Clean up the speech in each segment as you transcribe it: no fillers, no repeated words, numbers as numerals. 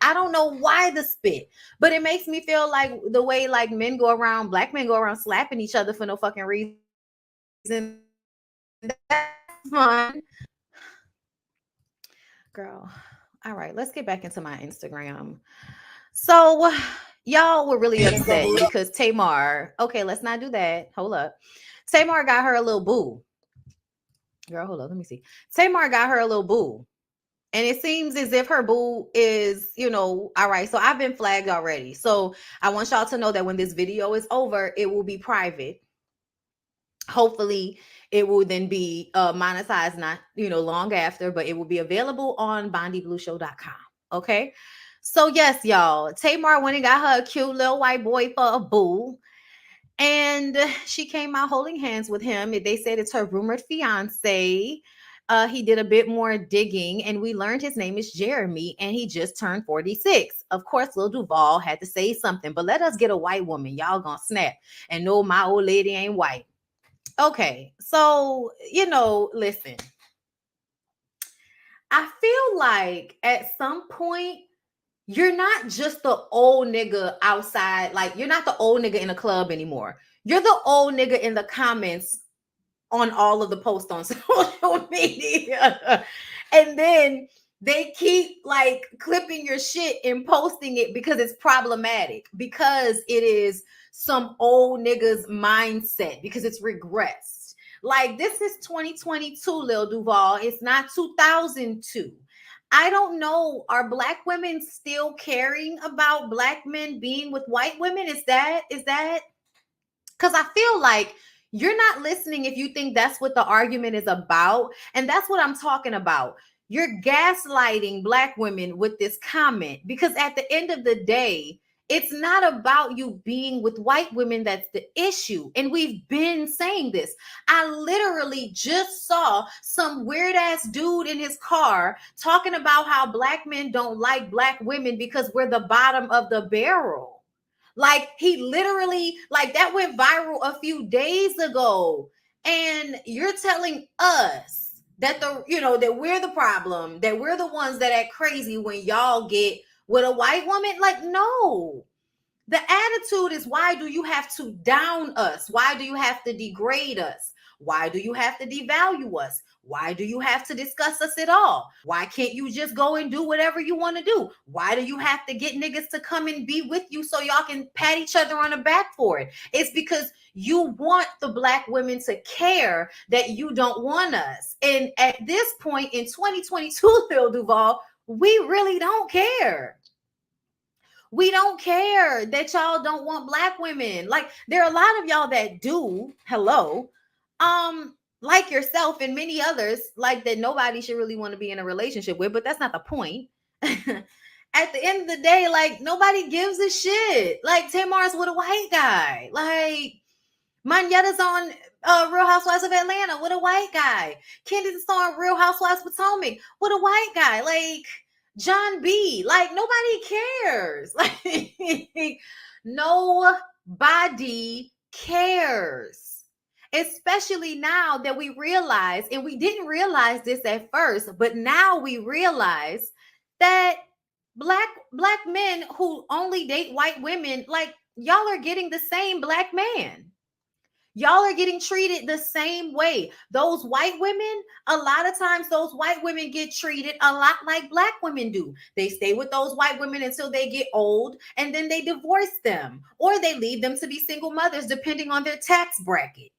I don't know why the spit, but it makes me feel like the way like men go around, black men go around slapping each other for no fucking reason. That's fun. Girl. All right, let's get back into my Instagram. So y'all were really upset because Tamar, okay, let's not do that. Hold up. Tamar got her a little boo. Girl, hold up. Let me see. Tamar got her a little boo. And it seems as if her boo is, all right. So I've been flagged already. So I want y'all to know that when this video is over, it will be private. Hopefully it will then be monetized, not, long after, but it will be available on BondyBlueShow.com. Okay. So yes, y'all, Tamar went and got her a cute little white boy for a boo. And she came out holding hands with him. They said it's her rumored fiance. He did a bit more digging, and we learned his name is Jeremy, and he just turned 46. Of course, Lil Duval had to say something, but let us get a white woman. Y'all gonna snap and know my old lady ain't white. Okay, so, listen. I feel like at some point, you're not just the old nigga outside. Like, you're not the old nigga in the club anymore. You're the old nigga in the comments on all of the posts on social media. And then they keep like clipping your shit and posting it because it's problematic, because it is some old nigga's mindset, because it's regressed. Like, this is 2022, Lil Duval. It's not 2002. I don't know. Are black women still caring about black men being with white women? Is that? Because I feel like you're not listening if you think that's what the argument is about. And that's what I'm talking about. You're gaslighting black women with this comment, because at the end of the day, it's not about you being with white women that's the issue. And we've been saying this. I literally just saw some weird ass dude in his car talking about how black men don't like black women because we're the bottom of the barrel. Like, he literally, like, that went viral a few days ago. And you're telling us that that we're the problem, that we're the ones that act crazy when y'all get with a white woman? Like, no. The attitude is, why do you have to down us? Why do you have to degrade us? Why do you have to devalue us? Why do you have to discuss us at all? Why can't you just go and do whatever you want to do? Why do you have to get niggas to come and be with you so y'all can pat each other on the back for it? It's because you want the black women to care that you don't want us. And at this point in 2022, Lil Duval, we really don't care. We don't care that y'all don't want black women. Like, there are a lot of y'all that do. Hello. Like yourself and many others, like, that nobody should really want to be in a relationship with, but that's not the point. At the end of the day, like, nobody gives a shit. Like, Tamar's with a white guy. Like, Manyetta's on Real Housewives of Atlanta with a white guy. Candace is on Real Housewives of Potomac with a white guy. Like, John B. Like, nobody cares. Like, nobody cares. Especially now that we realize, and we didn't realize this at first, but now we realize that black men who only date white women, like, y'all are getting the same black man. Y'all are getting treated the same way. Those white women, a lot of times those white women get treated a lot like black women do. They stay with those white women until they get old, and then they divorce them, or they leave them to be single mothers depending on their tax bracket.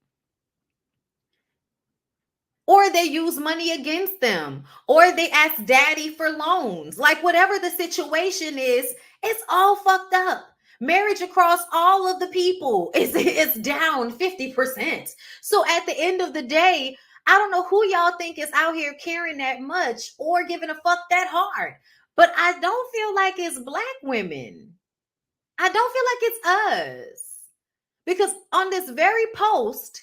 Or they use money against them, or they ask daddy for loans. Like, whatever the situation is, it's all fucked up. Marriage across all of the people is down 50%. So at the end of the day, I don't know who y'all think is out here caring that much or giving a fuck that hard. But I don't feel like it's black women. I don't feel like it's us. Because on this very post,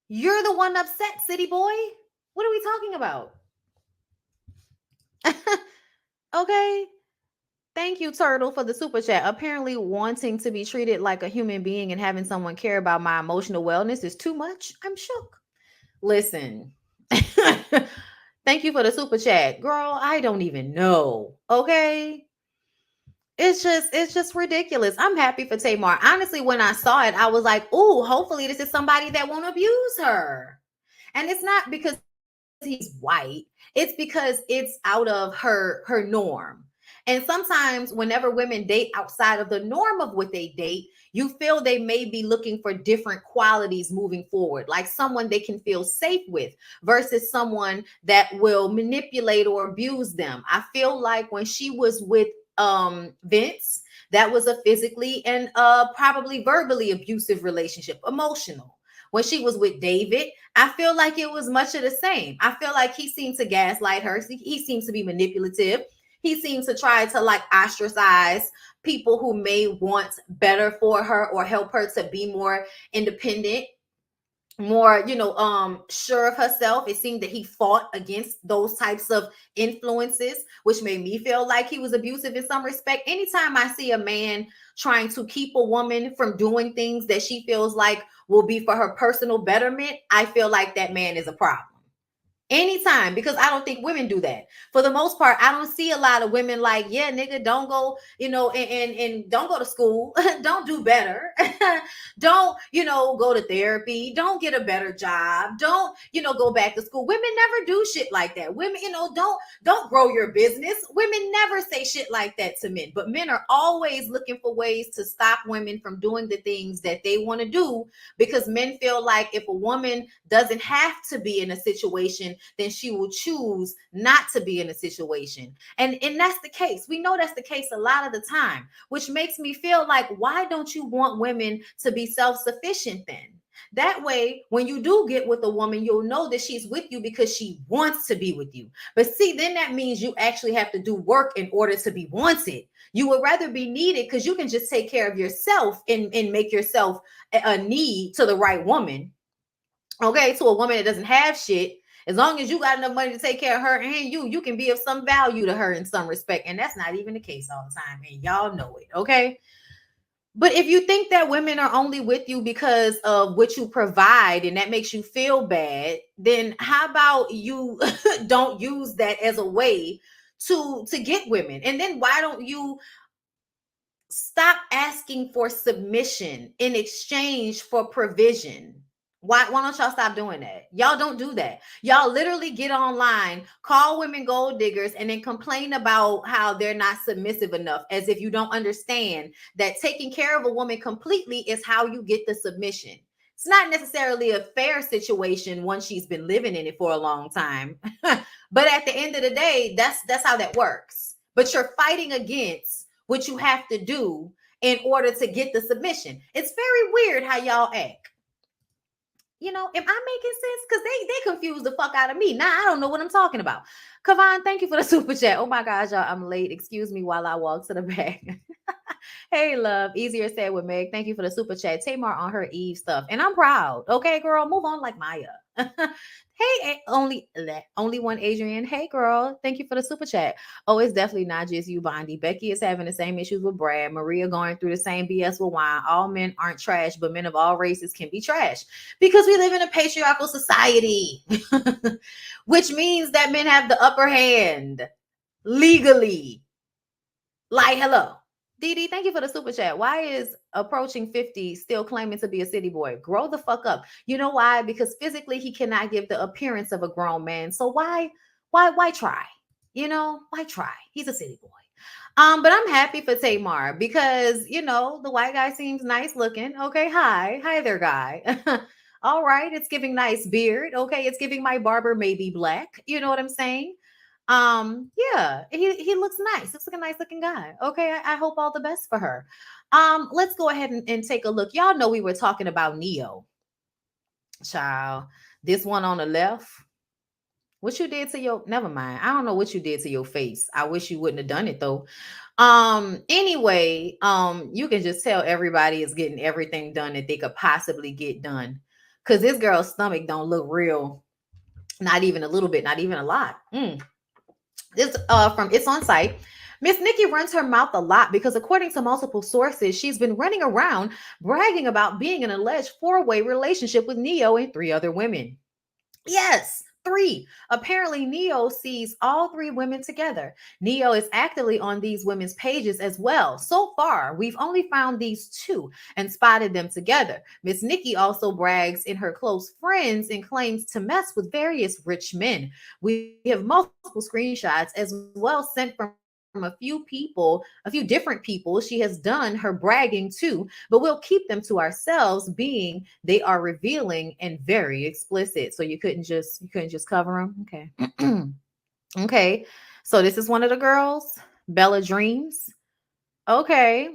you're the one upset, city boy. What are we talking about? Okay. Thank you, Turtle, for the super chat. Apparently, wanting to be treated like a human being and having someone care about my emotional wellness is too much. I'm shook. Listen. Thank you for the super chat. Girl, I don't even know. Okay? it's just ridiculous. I'm happy for Tamar. Honestly, when I saw it, I was like, "Oh, hopefully this is somebody that won't abuse her." And it's not because he's white. It's because it's out of her norm. And sometimes whenever women date outside of the norm of what they date, you feel they may be looking for different qualities moving forward, like someone they can feel safe with versus someone that will manipulate or abuse them. I feel like when she was with Vince, that was a physically and probably verbally abusive relationship, emotional. When she was with David, I feel like it was much of the same. I feel like he seemed to gaslight her. He seems to be manipulative. He seems to try to like ostracize people who may want better for her or help her to be more independent, more sure of herself. It seemed that he fought against those types of influences, which made me feel like he was abusive in some respect. Anytime I see a man trying to keep a woman from doing things that she feels like will be for her personal betterment, I feel like that man is a problem. Anytime, because I don't think women do that. For the most part, I don't see a lot of women like, yeah, nigga, don't go, and don't go to school. Don't do better. Don't, go to therapy. Don't get a better job. Don't, go back to school. Women never do shit like that. Women, don't grow your business. Women never say shit like that to men. But men are always looking for ways to stop women from doing the things that they want to do, because men feel like if a woman doesn't have to be in a situation, then she will choose not to be in a situation. And that's the case. We know that's the case a lot of the time, which makes me feel like, why don't you want women to be self-sufficient then? That way, when you do get with a woman, you'll know that she's with you because she wants to be with you. But see, then that means you actually have to do work in order to be wanted. You would rather be needed because you can just take care of yourself and make yourself a need to the right woman. Okay, to a woman that doesn't have shit. As long as you got enough money to take care of her and you can be of some value to her in some respect. And that's not even the case all the time. And y'all know it. Okay. But if you think that women are only with you because of what you provide and that makes you feel bad, then how about you don't use that as a way to get women? And then why don't you stop asking for submission in exchange for provision? Why don't y'all stop doing that? Y'all don't do that. Y'all literally get online, call women gold diggers, and then complain about how they're not submissive enough, as if you don't understand that taking care of a woman completely is how you get the submission. It's not necessarily a fair situation once she's been living in it for a long time. But at the end of the day, that's how that works. But you're fighting against what you have to do in order to get the submission. It's very weird how y'all act. Am I making sense? Because they confuse the fuck out of me. Now I don't know what I'm talking about. Kavan, thank you for the super chat. Oh my gosh, y'all, I'm late. Excuse me while I walk to the back. Hey, love. Easier said with Meg. Thank you for the super chat. Tamar on her Eve stuff. And I'm proud. Okay, girl, move on like Maya. Hey, only one Adrian. Hey, girl. Thank you for the super chat. Oh, it's definitely not just you, Bondi. Becky is having the same issues with Brad. Maria going through the same BS with Wine. All men aren't trash, but men of all races can be trash because we live in a patriarchal society, which means that men have the upper hand legally. Like, hello. Dee, thank you for the super chat. Why is approaching 50 still claiming to be a city boy? Grow the fuck up. You know why? Because physically he cannot give the appearance of a grown man. So why try? Why try? He's a city boy. But I'm happy for Tamar because, the white guy seems nice looking. Okay, hi there, guy. All right, it's giving nice beard. Okay, it's giving my barber maybe black. You know what I'm saying? Yeah, he looks nice. Looks like a nice looking guy. Okay, I hope all the best for her. Let's go ahead and take a look. Y'all know we were talking about Neyo. Child, this one on the left. What you did to your, never mind. I don't know what you did to your face. I wish you wouldn't have done it though. Anyway, you can just tell everybody is getting everything done that they could possibly get done. Cause this girl's stomach don't look real. Not even a little bit, not even a lot. This from It's On Site. Miss Nikki runs her mouth a lot because according to multiple sources, she's been running around bragging about being in an alleged 4-way relationship with Neyo and 3 other women. Yes, 3. Apparently, Neyo sees all 3 women together. Neyo is actively on these women's pages as well. So far, we've only found these 2 and spotted them together. Miss Nikki also brags in her close friends and claims to mess with various rich men. We have multiple screenshots as well sent from a few different people. She has done her bragging too, but we'll keep them to ourselves, being they are revealing and very explicit. So you couldn't just cover them. Okay. Okay. So this is one of the girls, Bella Dreams. Okay.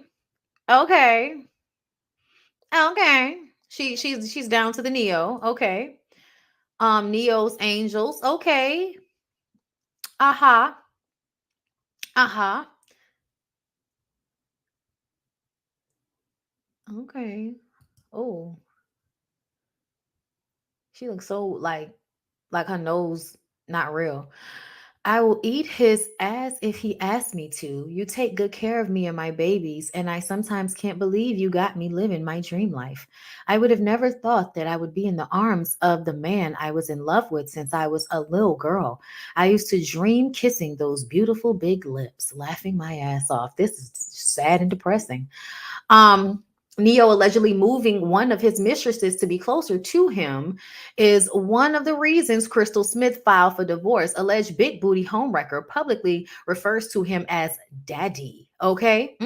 Okay. Okay. She's down to the Neyo. Okay. Neo's Angels. Okay. Aha. Aha. Okay. Oh, she looks so like her nose not real. I will eat his ass if he asks me to. You take good care of me and my babies, and I sometimes can't believe you got me living my dream life. I would have never thought that I would be in the arms of the man I was in love with since I was a little girl. I used to dream kissing those beautiful big lips, laughing my ass off. This is sad and depressing. Um, Neo allegedly moving one of his mistresses to be closer to him is one of the reasons Crystal Smith filed for divorce. Alleged big booty homewrecker publicly refers to him as daddy. Okay.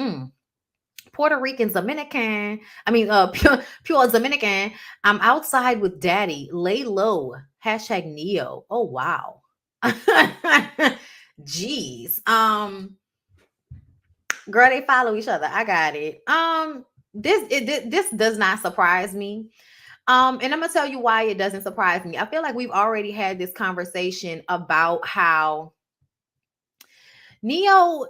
Puerto Rican Dominican. Pure Dominican. I'm outside with daddy. Lay low. Hashtag Neo. Oh, wow. Jeez. Girl, they follow each other. I got it. This does not surprise me. And I'm gonna tell you why it doesn't surprise me. I feel like we've already had this conversation about how Neo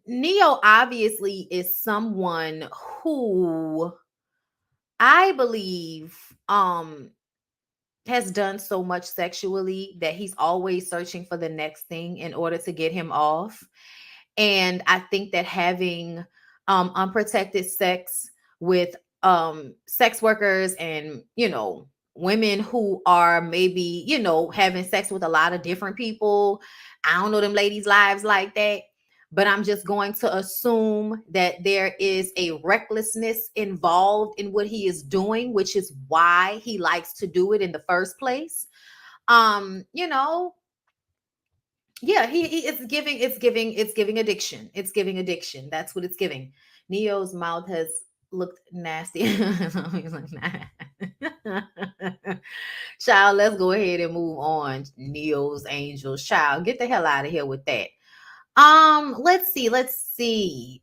Neo obviously is someone who I believe has done so much sexually that he's always searching for the next thing in order to get him off. And I think that having unprotected sex with sex workers and, women who are maybe, having sex with a lot of different people. I don't know them ladies' lives like that. But I'm just going to assume that there is a recklessness involved in what he is doing, which is why he likes to do it in the first place. You know, yeah, he it's giving addiction. It's giving addiction. That's what it's giving. Neo's mouth has looked nasty. He's like, nah. Child, let's go ahead and move on. Neo's Angels. Child, get the hell out of here with that. Let's see.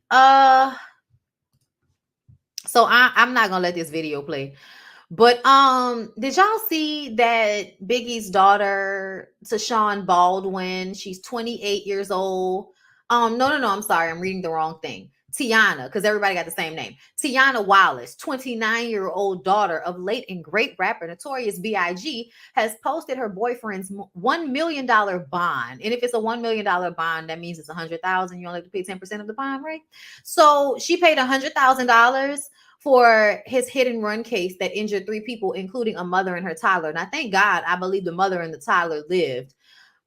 So I'm not gonna let this video play. But did y'all see that Biggie's daughter, Tashawn Baldwin, she's 28 years old. No, I'm sorry, I'm reading the wrong thing. Tiana, because everybody got the same name. Tiana Wallace, 29-year-old daughter of late and great rapper Notorious B.I.G., has posted her boyfriend's $1 million bond. And if it's a $1 million bond, that means it's $100,000. You only have to pay 10% of the bond, right? So she paid $100,000 for his hit and run case that injured 3 people, including a mother and her toddler. Now, thank God, I believe the mother and the toddler lived.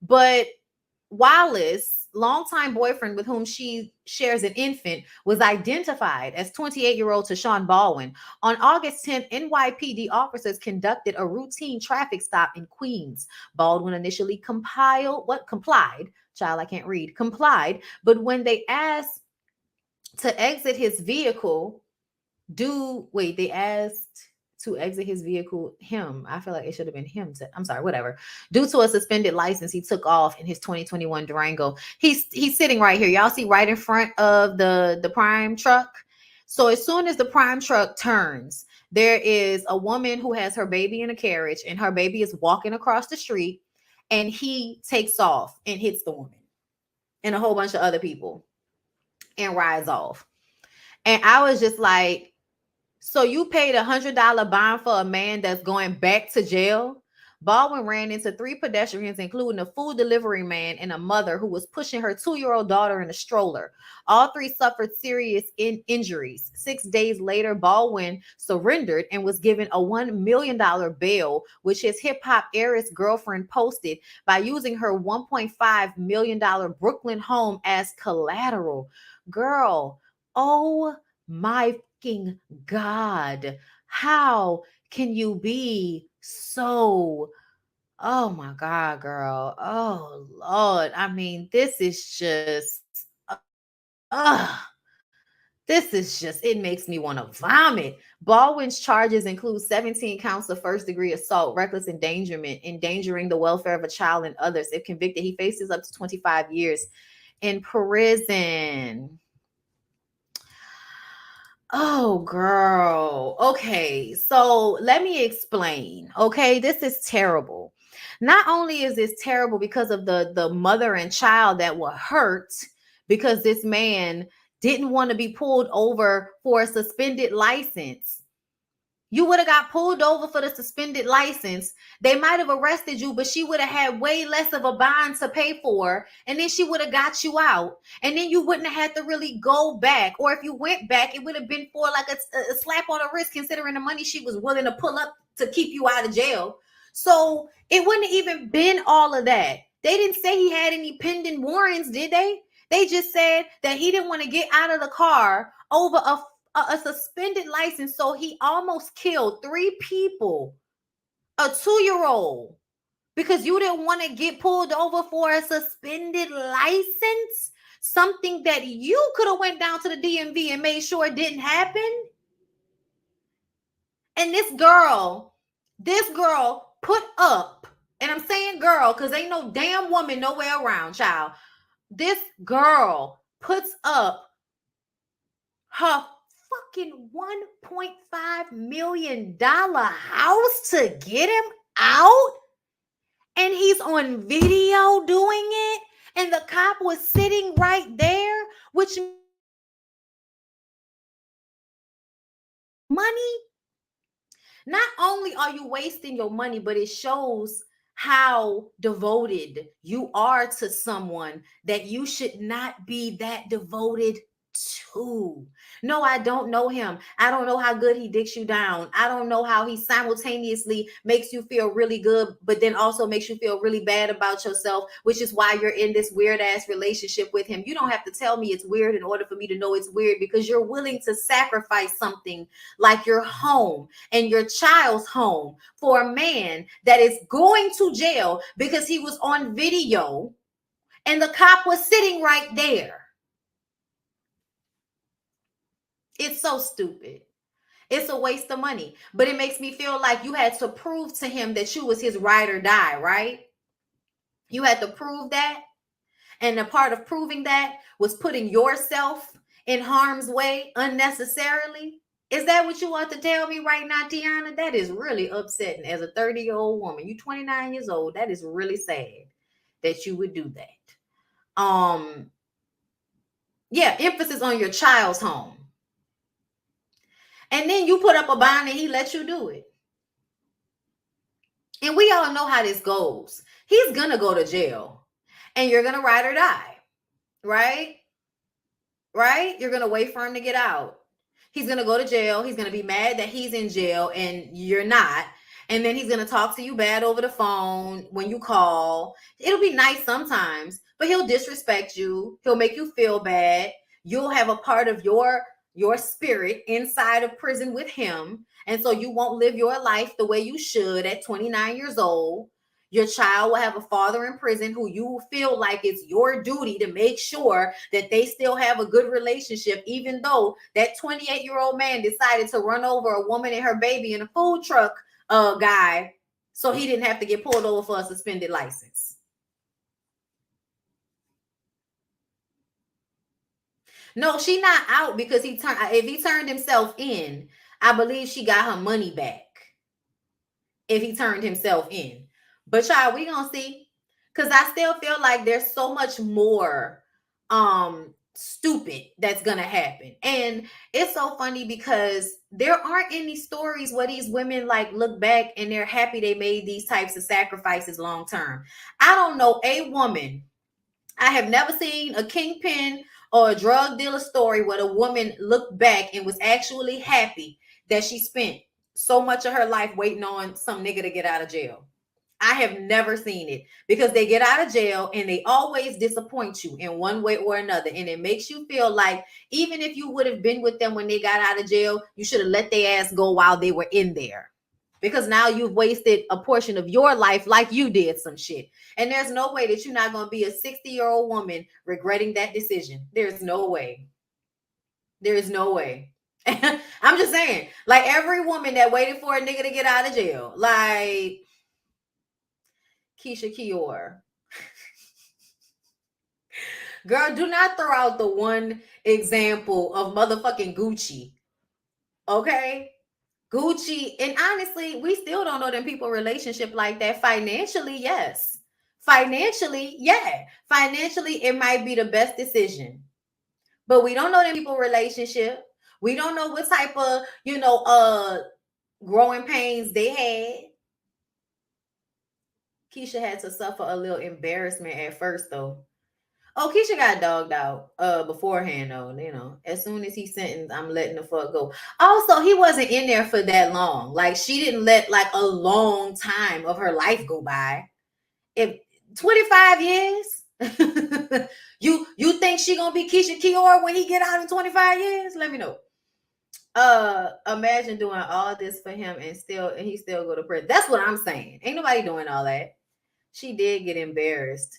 But Wallace, longtime boyfriend with whom she shares an infant, was identified as 28-year-old Tashawn Baldwin. On August 10th, NYPD officers conducted a routine traffic stop in Queens. Baldwin initially complied. Child, I can't read. Complied. But when they asked to exit his vehicle, they asked to exit his vehicle, I feel like it should have been him. I'm sorry, whatever. Due to a suspended license, he took off in his 2021 Durango. He's sitting right here. Y'all see right in front of the Prime truck. So as soon as the Prime truck turns, there is a woman who has her baby in a carriage, and her baby is walking across the street, and he takes off and hits the woman and a whole bunch of other people and rides off. And I was just like, so you paid $100 bond for a man that's going back to jail, Baldwin ran into 3 pedestrians, including a food delivery man and a mother who was pushing her 2-year-old daughter in a stroller. All 3 suffered serious injuries. 6 days later, Baldwin surrendered and was given a $1 million bail, which his hip hop heiress girlfriend posted by using her $1.5 million Brooklyn home as collateral. Girl, oh my fucking God. How can you be so, oh my God, girl? Oh Lord. I mean, this is just, this is just, it makes me want to vomit. Baldwin's charges include 17 counts of first-degree assault, reckless endangerment, endangering the welfare of a child and others. If convicted, he faces up to 25 years in prison. Oh, girl. Okay. So let me explain. Okay. This is terrible. Not only is this terrible because of the mother and child that were hurt because this man didn't want to be pulled over for a suspended license. You would have got pulled over for the suspended license. They might have arrested you, but she would have had way less of a bond to pay for. And then she would have got you out. And then you wouldn't have had to really go back. Or if you went back, it would have been for like a slap on the wrist, considering the money she was willing to pull up to keep you out of jail. So it wouldn't have even been all of that. They didn't say he had any pending warrants, did they? They just said that he didn't want to get out of the car over a suspended license. So he almost killed 3 people, a 2-year-old, because you didn't want to get pulled over for a suspended license, something that you could have went down to the DMV and made sure it didn't happen. And this girl put up, and I'm saying girl because ain't no damn woman nowhere around, child. This girl puts up her fucking $1.5 million house to get him out, and he's on video doing it, and the cop was sitting right there, which money. Not only are you wasting your money, but it shows how devoted you are to someone that you should not be that devoted to. No, I don't know him. I don't know how good he dicks you down. I don't know how he simultaneously makes you feel really good, but then also makes you feel really bad about yourself, which is why you're in this weird ass relationship with him. You don't have to tell me it's weird in order for me to know it's weird, because you're willing to sacrifice something like your home and your child's home for a man that is going to jail because he was on video and the cop was sitting right there. It's so stupid. It's a waste of money. But it makes me feel like you had to prove to him that you was his ride or die, right? You had to prove that. And a part of proving that was putting yourself in harm's way unnecessarily. Is that what you want to tell me right now, Tiana? That is really upsetting. As a 30-year-old woman, you 29 years old, that is really sad that you would do that. Yeah, emphasis on your child's home. And then you put up a bond and he let you do it. And we all know how this goes. He's going to go to jail and you're going to ride or die, right? Right? You're going to wait for him to get out. He's going to go to jail. He's going to be mad that he's in jail and you're not. And then he's going to talk to you bad over the phone when you call. It'll be nice sometimes, but he'll disrespect you. He'll make you feel bad. You'll have a part of your spirit inside of prison with him. And so you won't live your life the way you should at 29 years old. Your child will have a father in prison who you feel like it's your duty to make sure that they still have a good relationship, even though that 28-year-old man decided to run over a woman and her baby in a food truck guy, so he didn't have to get pulled over for a suspended license. No, she not out because if he turned himself in, I believe she got her money back if he turned himself in. But y'all, we gonna see, because I still feel like there's so much more stupid that's gonna happen. And it's so funny because there aren't any stories where these women like look back and they're happy they made these types of sacrifices long term. I don't know a woman, I have never seen a kingpin or a drug dealer story where a woman looked back and was actually happy that she spent so much of her life waiting on some nigga to get out of jail. I have never seen it, because they get out of jail and they always disappoint you in one way or another. And it makes you feel like even if you would have been with them when they got out of jail, you should have let their ass go while they were in there. Because now you've wasted a portion of your life like you did some shit. And there's no way that you're not going to be a 60-year-old woman regretting that decision. There's no way. There is no way. I'm just saying, like every woman that waited for a nigga to get out of jail, like Keisha Kior. Girl, do not throw out the one example of motherfucking Gucci. Okay? Gucci, and honestly, we still don't know them people relationship like that. Financially, yes. Financially, yeah. Financially, it might be the best decision. But we don't know them people relationship. We don't know what type of, growing pains they had. Keisha had to suffer a little embarrassment at first, though. Oh, Keisha got dogged out beforehand, though. As soon as he sentenced, I'm letting the fuck go. Also, he wasn't in there for that long. Like, she didn't let like a long time of her life go by. If 25 years, you think she gonna be Keisha Kior when he get out in 25 years? Let me know. Imagine doing all this for him and he still go to prison. That's what I'm saying. Ain't nobody doing all that. She did get embarrassed.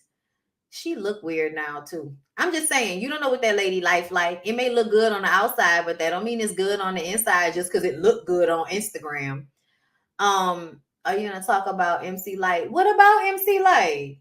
She look weird now too. I'm just saying, you don't know what that lady life like. It may look good on the outside, but that don't mean it's good on the inside just because it looked good on Instagram. Are you gonna talk about MC Lyte? What about MC Lyte?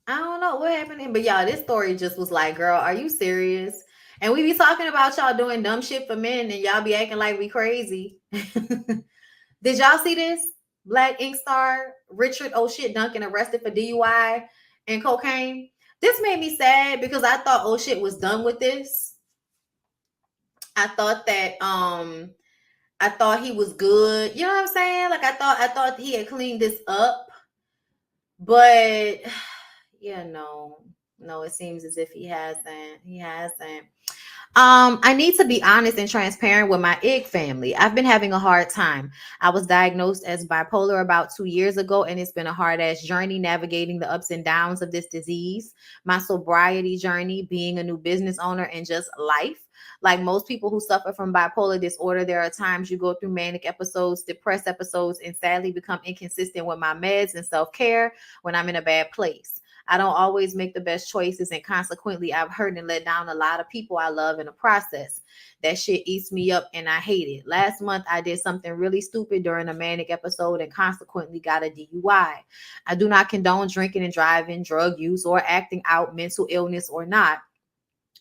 I don't know what happened, but y'all, this story just was like, girl, are you serious? And we be talking about y'all doing dumb shit for men, and y'all be acting like we crazy. Did y'all see this? Black ink star Richard Duncan arrested for DUI and cocaine. This made me sad because I thought was done with this. I thought that I thought he was good. You know what I'm saying? Like I thought he had cleaned this up. But yeah, no, it seems as if he hasn't. I need to be honest and transparent with my Ig family. I've been having a hard time. I was diagnosed as bipolar about 2 years ago, and it's been a hard ass journey navigating the ups and downs of this disease, my sobriety journey, being a new business owner, and just life. Like most people who suffer from bipolar disorder, there are times you go through manic episodes, depressed episodes, and sadly become inconsistent with my meds and self-care when I'm in a bad place. I don't always make the best choices, and consequently, I've hurt and let down a lot of people I love in the process. That shit eats me up, and I hate it. Last month, I did something really stupid during a manic episode and consequently got a DUI. I do not condone drinking and driving, drug use, or acting out, mental illness or not.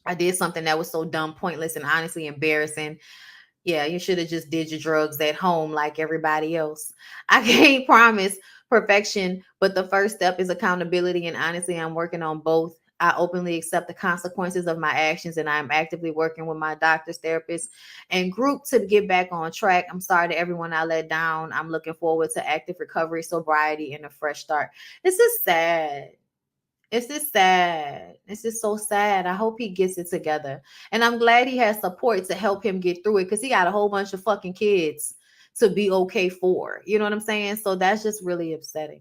I did something that was so dumb, pointless, and honestly embarrassing. Yeah, you should have just did your drugs at home like everybody else. I can't promise perfection, but the first step is accountability. And honestly, I'm working on both. I openly accept the consequences of my actions, and I'm actively working with my doctors, therapists, and group to get back on track. I'm sorry to everyone I let down. I'm looking forward to active recovery, sobriety, and a fresh start. This is sad. It's just sad. It's just so sad. I hope he gets it together. And I'm glad he has support to help him get through it, because he got a whole bunch of fucking kids to be okay for. You know what I'm saying? So that's just really upsetting.